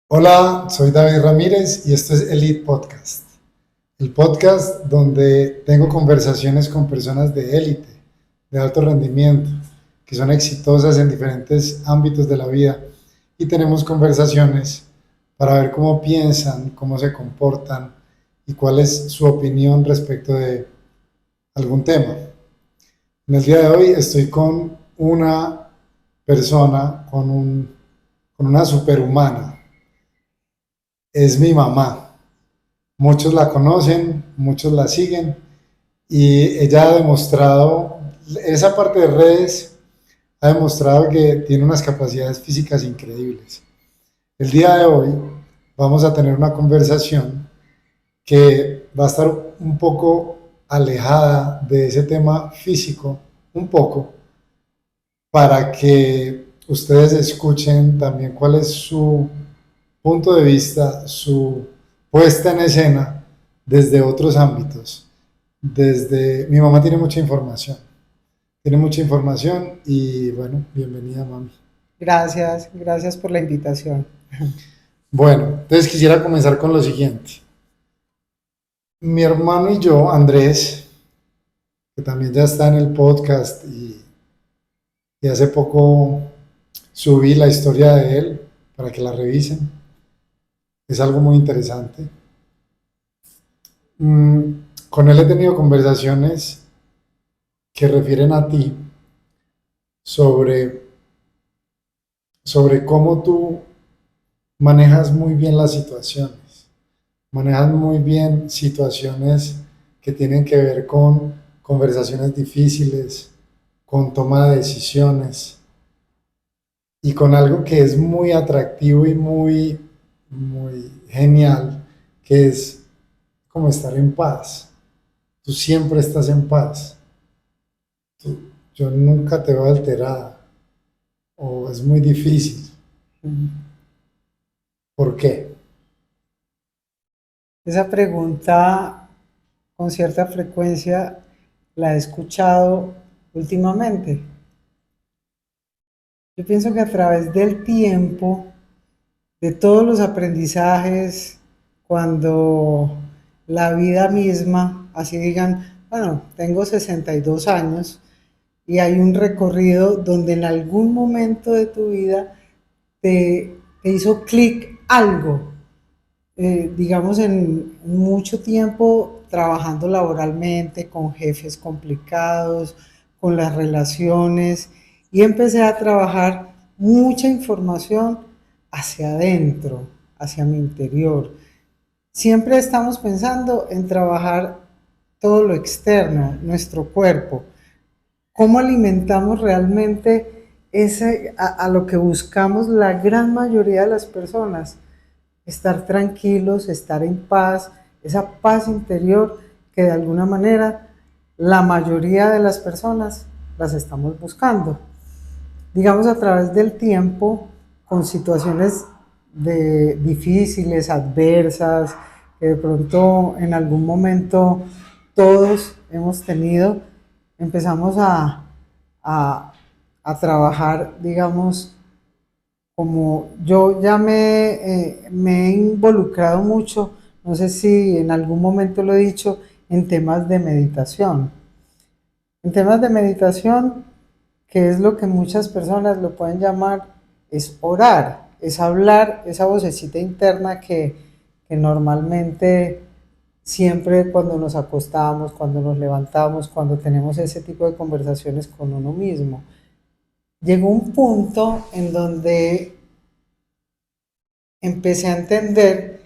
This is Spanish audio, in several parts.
Hola, soy David Ramírez y esto es Elite Podcast, el podcast donde tengo conversaciones con personas de élite, de alto rendimiento, que son exitosas en diferentes ámbitos de la vida y tenemos conversaciones para ver cómo piensan, cómo se comportan y cuál es su opinión respecto de algún tema. En el día de hoy estoy con una persona, con una superhumana. Es mi mamá. Muchos la conocen, muchos la siguen y ella ha demostrado, esa parte de redes ha demostrado que tiene unas capacidades físicas increíbles. El día de hoy vamos a tener una conversación que va a estar un poco alejada de ese tema físico, un poco, para que ustedes escuchen también cuál es su punto de vista, su puesta en escena desde otros ámbitos. Desde mi mamá tiene mucha información y bueno, bienvenida mami. Gracias, gracias por la invitación. Bueno, entonces quisiera comenzar con lo siguiente. Mi hermano y yo, Andrés, que también ya está en el podcast y hace poco subí la historia de él para que la revisen. Es algo muy interesante. Con él he tenido conversaciones que refieren a ti sobre, sobre cómo tú manejas muy bien las situaciones, manejas muy bien situaciones que tienen que ver con conversaciones difíciles, con toma de decisiones y con algo que es muy atractivo y muy genial, que es como estar en paz. Tú siempre estás en paz. Yo nunca te veo alterada o es muy difícil. ¿Por qué? Esa pregunta con cierta frecuencia la he escuchado últimamente. Yo pienso que a través del tiempo, de todos los aprendizajes, cuando la vida misma, así digan, bueno, tengo 62 años y hay un recorrido donde en algún momento de tu vida te hizo clic algo, digamos, en mucho tiempo trabajando laboralmente, con jefes complicados, con las relaciones, y empecé a trabajar mucha información hacia adentro, hacia mi interior. Siempre estamos pensando en trabajar todo lo externo, nuestro cuerpo. ¿Cómo alimentamos realmente a lo que buscamos la gran mayoría de las personas? Estar tranquilos, estar en paz, esa paz interior que de alguna manera la mayoría de las personas las estamos buscando. Digamos a través del tiempo, con situaciones difíciles, adversas, que de pronto en algún momento todos hemos tenido, empezamos a, a trabajar, digamos, como yo ya me he involucrado mucho, no sé si en algún momento lo he dicho, en temas de meditación. En temas de meditación, que es lo que muchas personas lo pueden llamar, es orar, es hablar, esa vocecita interna que normalmente siempre cuando nos acostamos, cuando nos levantamos, cuando tenemos ese tipo de conversaciones con uno mismo. Llegó un punto en donde empecé a entender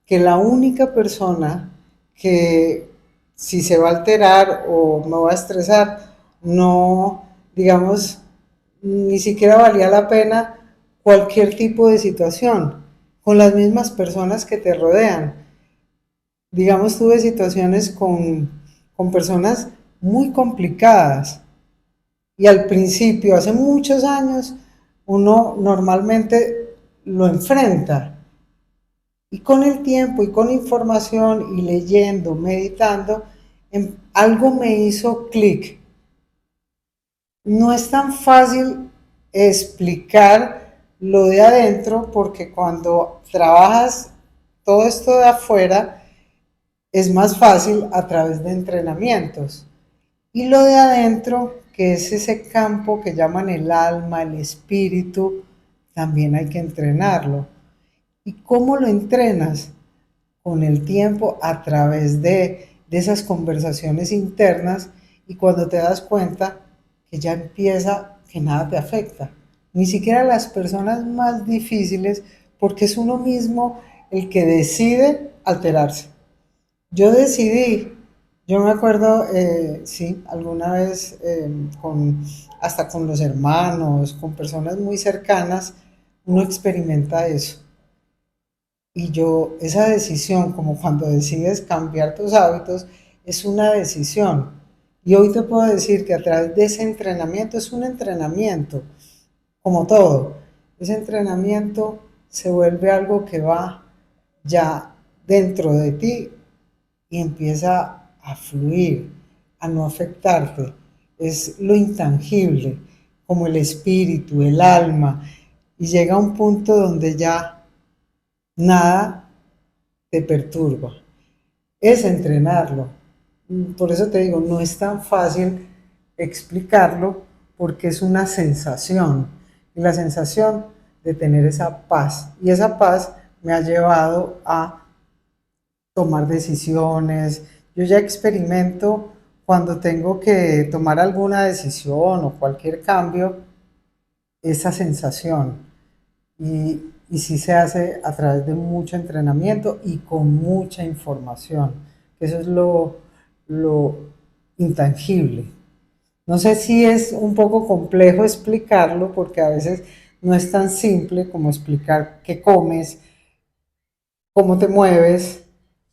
que la única persona que si se va a alterar o me va a estresar, no, digamos, ni siquiera valía la pena cualquier tipo de situación con las mismas personas que te rodean. Digamos, tuve situaciones con personas muy complicadas y al principio, hace muchos años, uno normalmente lo enfrenta. Y con el tiempo y con información y leyendo, meditando, algo me hizo clic. No es tan fácil explicar lo de adentro, porque cuando trabajas todo esto de afuera es más fácil a través de entrenamientos. Y lo de adentro, que es ese campo que llaman el alma, el espíritu, también hay que entrenarlo. ¿Y cómo lo entrenas? Con el tiempo a través de esas conversaciones internas y cuando te das cuenta que ya empieza, que nada te afecta. Ni siquiera las personas más difíciles, porque es uno mismo el que decide alterarse. Yo decidí, yo me acuerdo, sí, alguna vez hasta con los hermanos, con personas muy cercanas, uno experimenta eso. Y yo, esa decisión, como cuando decides cambiar tus hábitos, es una decisión. Y hoy te puedo decir que a través de ese entrenamiento, es un entrenamiento, como todo, ese entrenamiento se vuelve algo que va ya dentro de ti y empieza a fluir, a no afectarte. Es lo intangible, como el espíritu, el alma, y llega a un punto donde ya nada te perturba. Es entrenarlo. Por eso te digo, no es tan fácil explicarlo porque es una sensación. Y la sensación de tener esa paz. Y esa paz me ha llevado a tomar decisiones. Yo ya experimento cuando tengo que tomar alguna decisión o cualquier cambio, esa sensación. Y sí se hace a través de mucho entrenamiento y con mucha información. Eso es lo intangible. No sé si es un poco complejo explicarlo porque a veces no es tan simple como explicar qué comes, cómo te mueves,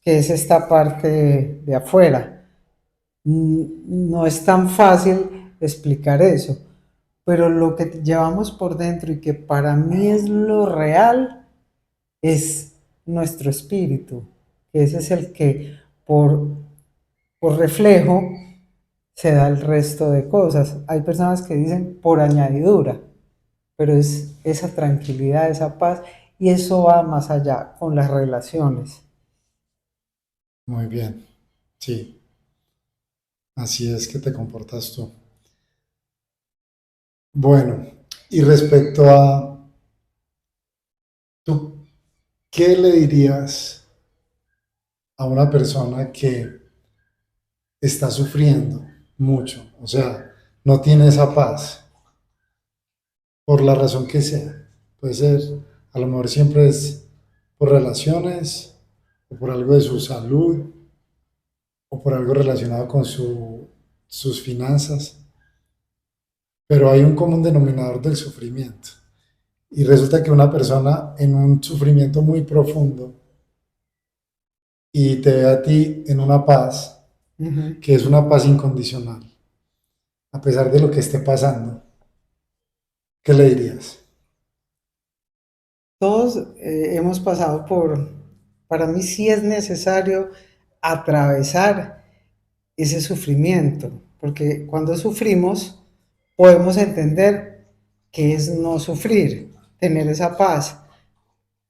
que es esta parte de afuera. No es tan fácil explicar eso, pero lo que llevamos por dentro y que para mí es lo real es nuestro espíritu, que ese es el que por, por reflejo se da el resto de cosas. Hay personas que dicen por añadidura, pero es esa tranquilidad, esa paz, y eso va más allá con las relaciones. Muy bien, sí, así es que te comportas tú. Bueno, y respecto a tú, ¿qué le dirías a una persona que está sufriendo mucho? O sea, no tiene esa paz, por la razón que sea. Puede ser, a lo mejor siempre es por relaciones, o por algo de su salud, o por algo relacionado con sus finanzas, pero hay un común denominador del sufrimiento. Y resulta que una persona en un sufrimiento muy profundo y te ve a ti en una paz, Uh -huh. que es una paz incondicional, a pesar de lo que esté pasando, ¿qué le dirías? Todos hemos pasado para mí sí es necesario atravesar ese sufrimiento, porque cuando sufrimos podemos entender que es no sufrir, tener esa paz.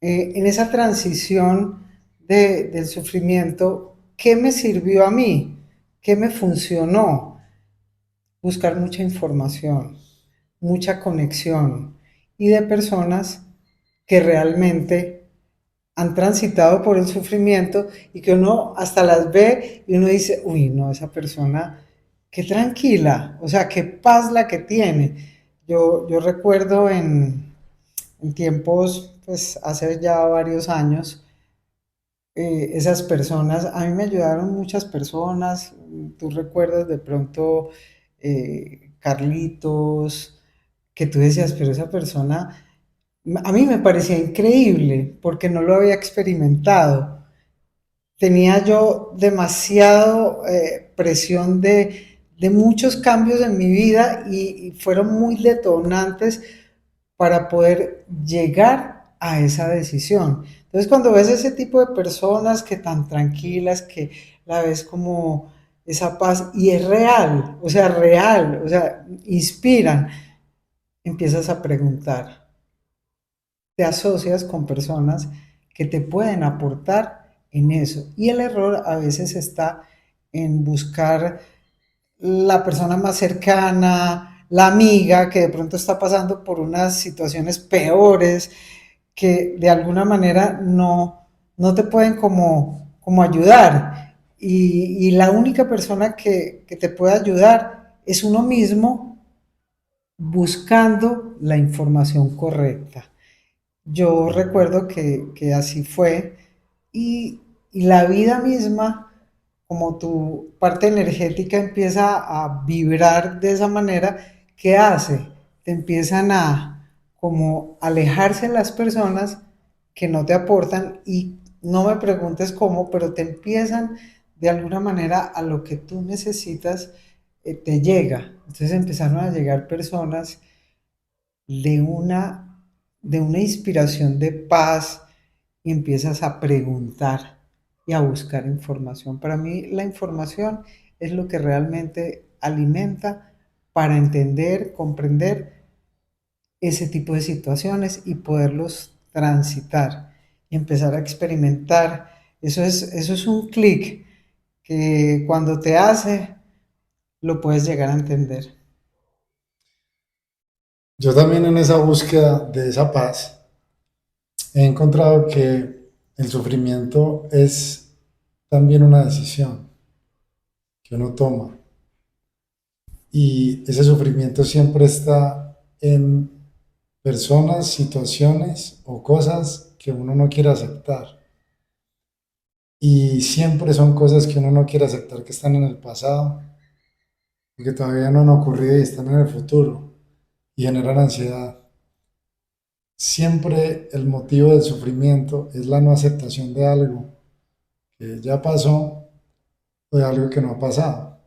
En esa transición del sufrimiento, ¿qué me sirvió a mí? ¿Qué me funcionó? Buscar mucha información, mucha conexión y de personas que realmente han transitado por el sufrimiento y que uno hasta las ve y uno dice, uy, no, esa persona, qué tranquila, o sea, qué paz la que tiene. Yo recuerdo en tiempos, pues hace ya varios años, esas personas, a mí me ayudaron muchas personas, tú recuerdas de pronto Carlitos, que tú decías, pero esa persona a mí me parecía increíble porque no lo había experimentado. Tenía yo demasiado presión de muchos cambios en mi vida y fueron muy detonantes para poder llegar a esa decisión. Entonces, cuando ves ese tipo de personas que tan tranquilas, que la ves como esa paz y es real, o sea, inspiran, empiezas a preguntar. te asocias con personas que te pueden aportar en eso. Y el error a veces está en buscar la persona más cercana, la amiga que de pronto está pasando por unas situaciones peores, que de alguna manera no te pueden como ayudar. Y la única persona que te puede ayudar es uno mismo buscando la información correcta. Yo recuerdo que así fue y, y la vida misma, como tu parte energética empieza a vibrar de esa manera, ¿qué hace? Te empiezan a como alejarse las personas que no te aportan y no me preguntes cómo, pero te empiezan de alguna manera a lo que tú necesitas, te llega. Entonces empezaron a llegar personas de de una inspiración de paz y empiezas a preguntar y a buscar información. Para mí la información es lo que realmente alimenta para entender, comprender ese tipo de situaciones y poderlos transitar y empezar a experimentar. Eso es un clic que cuando te hace lo puedes llegar a entender. Yo también en esa búsqueda de esa paz he encontrado que el sufrimiento es también una decisión que uno toma y ese sufrimiento siempre está en personas, situaciones o cosas que uno no quiere aceptar y siempre son cosas que uno no quiere aceptar que están en el pasado y que todavía no han ocurrido y están en el futuro y generan ansiedad. Siempre el motivo del sufrimiento es la no aceptación de algo que ya pasó o de algo que no ha pasado.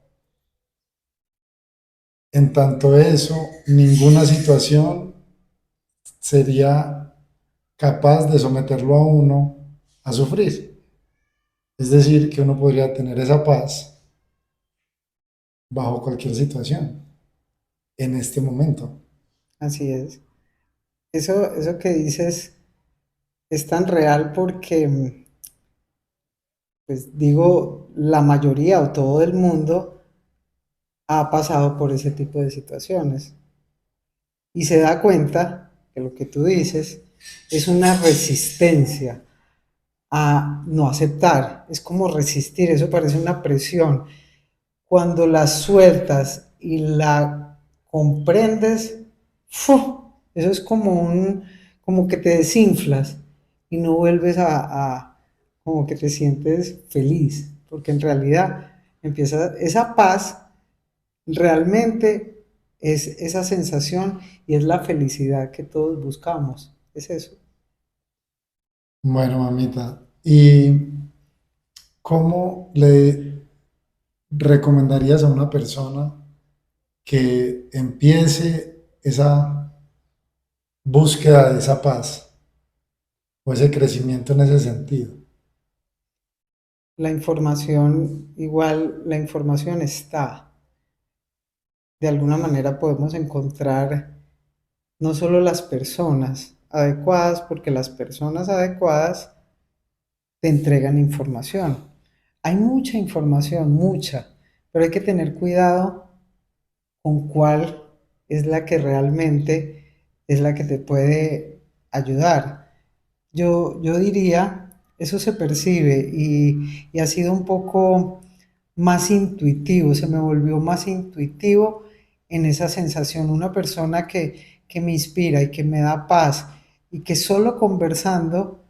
En tanto eso, ninguna situación sería capaz de someterlo a uno a sufrir. Es decir, que uno podría tener esa paz bajo cualquier situación en este momento. Así es. Eso que dices es tan real porque, pues digo, la mayoría o todo el mundo ha pasado por ese tipo de situaciones y se da cuenta que lo que tú dices es una resistencia a no aceptar, es como resistir, eso parece una presión. Cuando la sueltas y la comprendes, ¡fu! Eso es como que te desinflas y no vuelves como que te sientes feliz, porque en realidad empieza esa paz, realmente es esa sensación y es la felicidad que todos buscamos, es eso. Bueno, mamita, ¿y cómo le recomendarías a una persona que empiece esa búsqueda de esa paz o ese crecimiento en ese sentido? La información, igual la información está, de alguna manera podemos encontrar no solo las personas adecuadas, porque las personas adecuadas te entregan información. Hay mucha información, mucha, pero hay que tener cuidado con cuál es la que realmente es la que te puede ayudar. Yo diría, eso se percibe y ha sido un poco más intuitivo, se me volvió más intuitivo en esa sensación, una persona que me inspira y que me da paz y que solo conversando,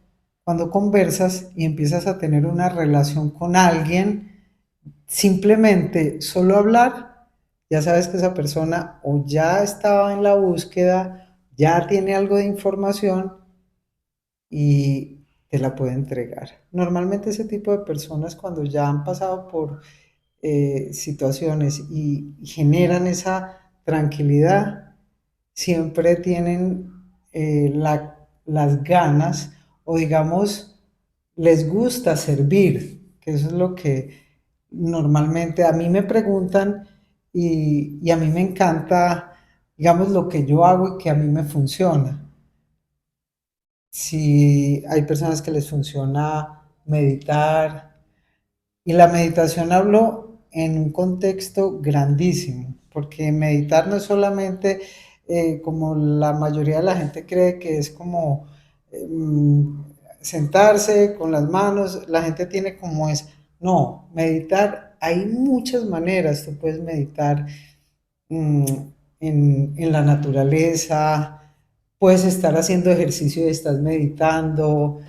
cuando conversas y empiezas a tener una relación con alguien, simplemente solo hablar, ya sabes que esa persona o ya estaba en la búsqueda, ya tiene algo de información y te la puede entregar. Normalmente ese tipo de personas cuando ya han pasado por situaciones y generan esa tranquilidad, siempre tienen las ganas o digamos, les gusta servir, que eso es lo que normalmente a mí me preguntan y a mí me encanta, digamos, lo que yo hago y que a mí me funciona. Si hay personas que les funciona meditar, y la meditación hablo en un contexto grandísimo, porque meditar no es solamente como la mayoría de la gente cree que es como sentarse con las manos, la gente tiene como es, no, meditar, hay muchas maneras, tú puedes meditar mm, en la naturaleza, puedes estar haciendo ejercicio y estás meditando,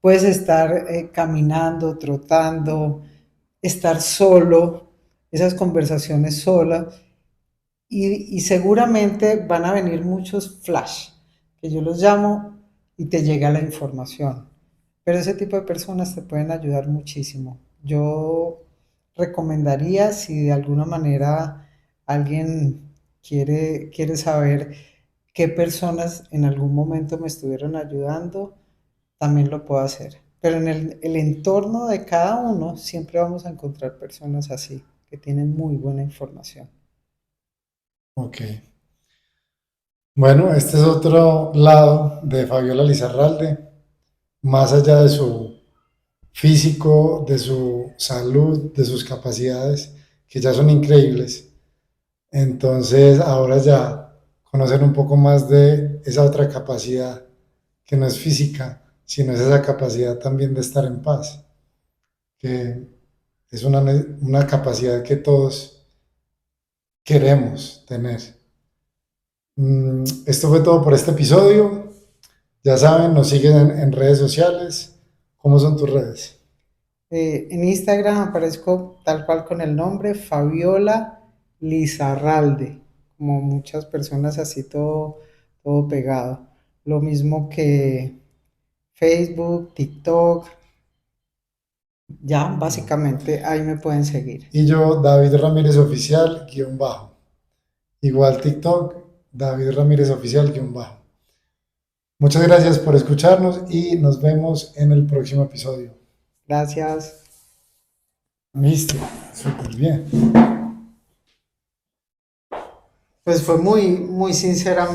puedes estar caminando, trotando, estar solo, esas conversaciones solas, y seguramente van a venir muchos flash, que yo los llamo, y te llega la información. Pero ese tipo de personas te pueden ayudar muchísimo. Yo recomendaría, si de alguna manera alguien quiere saber qué personas en algún momento me estuvieron ayudando, también lo puedo hacer. Pero en el entorno de cada uno siempre vamos a encontrar personas así, que tienen muy buena información. Ok. Bueno, este es otro lado de Fabiola Lizarralde, más allá de su físico, de su salud, de sus capacidades, que ya son increíbles. Entonces, ahora ya conocer un poco más de esa otra capacidad, que no es física, sino es esa capacidad también de estar en paz, que es una capacidad que todos queremos tener. Esto fue todo por este episodio. Ya saben, nos siguen en redes sociales. ¿Cómo son tus redes? En Instagram aparezco tal cual con el nombre Fabiola Lizarralde, como muchas personas así todo pegado. Lo mismo que Facebook, TikTok, ya básicamente ahí me pueden seguir. Y yo, David Ramírez Oficial, guión bajo. Igual TikTok, David Ramírez Oficial, guión bajo. Muchas gracias por escucharnos y nos vemos en el próximo episodio. Gracias. Listo, súper bien. Pues fue muy sincera